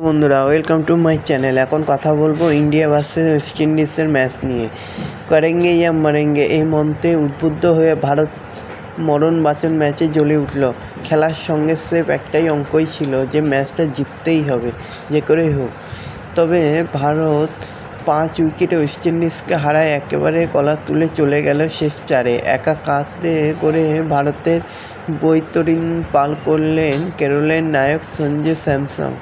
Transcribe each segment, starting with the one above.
বন্ধুরা, welcome to my channel. এখন কথা বলবো ইন্ডিয়া ভার্সেস ওয়েস্ট ইন্ডিজের ম্যাচ নিয়ে। করেঙ্গে ইয়া মরেঙ্গে এই মন্ত্রে উদ্বুদ্ধ হয়ে ভারত মরণ বাঁচন ম্যাচে জ্বলে উঠল। খেলার সঙ্গে স্রেফ একটাই অঙ্কই ছিল যে ম্যাচটা জিততেই হবে, যে করেই হোক। তবে ভারত 5 উইকেটে ওয়েস্ট ইন্ডিজকে হারায় একেবারে কলার তুলে চলে গেল শেষ চারে। একা কাঁধে করে ভারতের বৈতরণী পার করলেন কেরলের নায়ক সঞ্জু স্যামসন।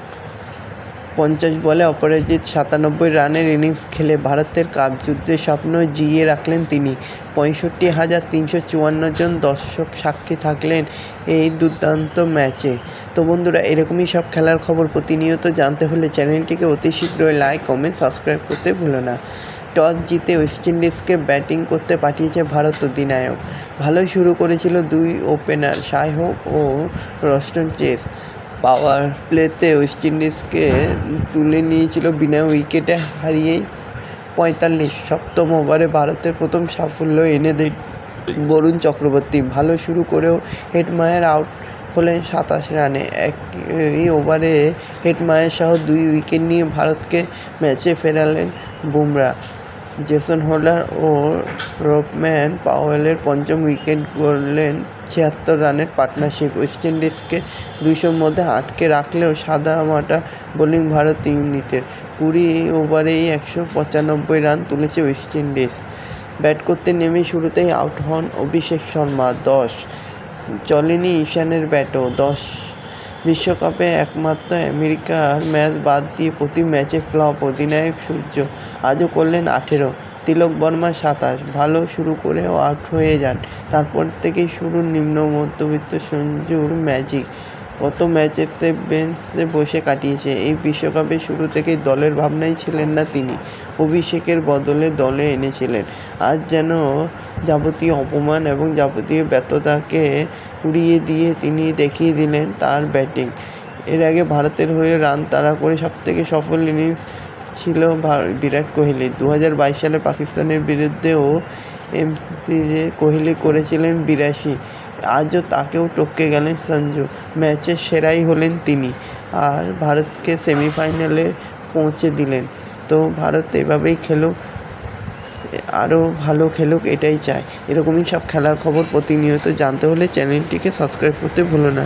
50 বলে অপরাজিত 97 রানের ইনিংস খেলে ভারতের কাপ যুদ্ধের স্বপ্ন জিইয়ে রাখলেন তিনি। 65,354 জন দর্শক সাক্ষী থাকলেন এই দুর্দান্ত ম্যাচে। তো বন্ধুরা, এরকমই সব খেলার খবর প্রতিনিয়ত জানতে হলে চ্যানেলটিকে অতি শীঘ্রই লাইক, কমেন্ট, সাবস্ক্রাইব করতে ভুলো না। টস জিতে ওয়েস্ট ইন্ডিজকে ব্যাটিং করতে পাঠিয়েছে ভারত অধিনায়ক। ভালোই শুরু করেছিল দুই ওপেনার শাই হোপ ও রস্টন চেস। পাওয়ার প্লেতে ওয়েস্ট ইন্ডিজকে তুলে নিয়েছিল বিনা উইকেটে হারিয়েই 45। সপ্তম ওভারে ভারতের প্রথম সাফল্য এনে দেন বরুণ চক্রবর্তী। ভালো শুরু করেও হেটমায়ার আউট হলেন 27 রানে। এই ওভারে হেটমায়ার সহ 2 উইকেট নিয়ে ভারতকে ম্যাচে ফেরালেন বুমরা। জেসন হোল্ডার ও রোপম্যান পাওয়েলের পঞ্চম উইকেট গড়লেন 76 রানের পার্টনারশিপ। ওয়েস্ট ইন্ডিজকে 200-র মধ্যে আটকে রাখলেও সাদামাটা বোলিং ভারত ইউনিটের। 20 ওভারেই 195 রান তুলেছে ওয়েস্ট ইন্ডিজ। ব্যাট করতে নেমে শুরুতেই আউট হন অভিষেক শর্মা। 10 চলেনি ঈশানের ব্যাটও। 10 বিশ্বকাপে একমাত্র আমেরিকার ম্যাচ বাদ দিয়ে প্রতি ম্যাচে ফ্লপ অধিনায়ক সূর্য। আজও করলেন 18। তিলক বর্মা 27। ভালো শুরু করেও আউট হয়ে যান। তারপর থেকেই শুরু নিম্ন মধ্যবিত্ত সঞ্জুর ম্যাজিক। কত ম্যাচে সে বেঞ্চে বসে কাটিয়েছে। এই বিশ্বকাপে শুরু থেকেই দলের ভাবনাই ছিলেন না তিনি। অভিষেকের বদলে দলে এনেছিলেন। আজ যেন যাবতীয় অপমান এবং যাবতীয় ব্যর্থতাকে উড়িয়ে দিয়ে তিনি দেখিয়ে দিলেন তার ব্যাটিং। এর আগে ভারতের হয়ে রান তাড়া করে সবথেকে সফল ইনিংস ছিল বিরাট কোহলি। 2022 সালে পাকিস্তানের বিরুদ্ধেও এমসিজে কোহলি করেছিলেন 82। আজও তাকেও টপকে গেলেন সঞ্জু। ম্যাচের সেরাই হলেন তিনি, আর ভারতকে সেমিফাইনালে পৌঁছে দিলেন। তো ভারত এভাবেই খেলুক, আরও ভালো খেলুক, এটাই চাই। এরকমই সব খেলার খবর প্রতিনিয়ত জানতে হলে চ্যানেলটিকে সাবস্ক্রাইব করতে ভুলো না।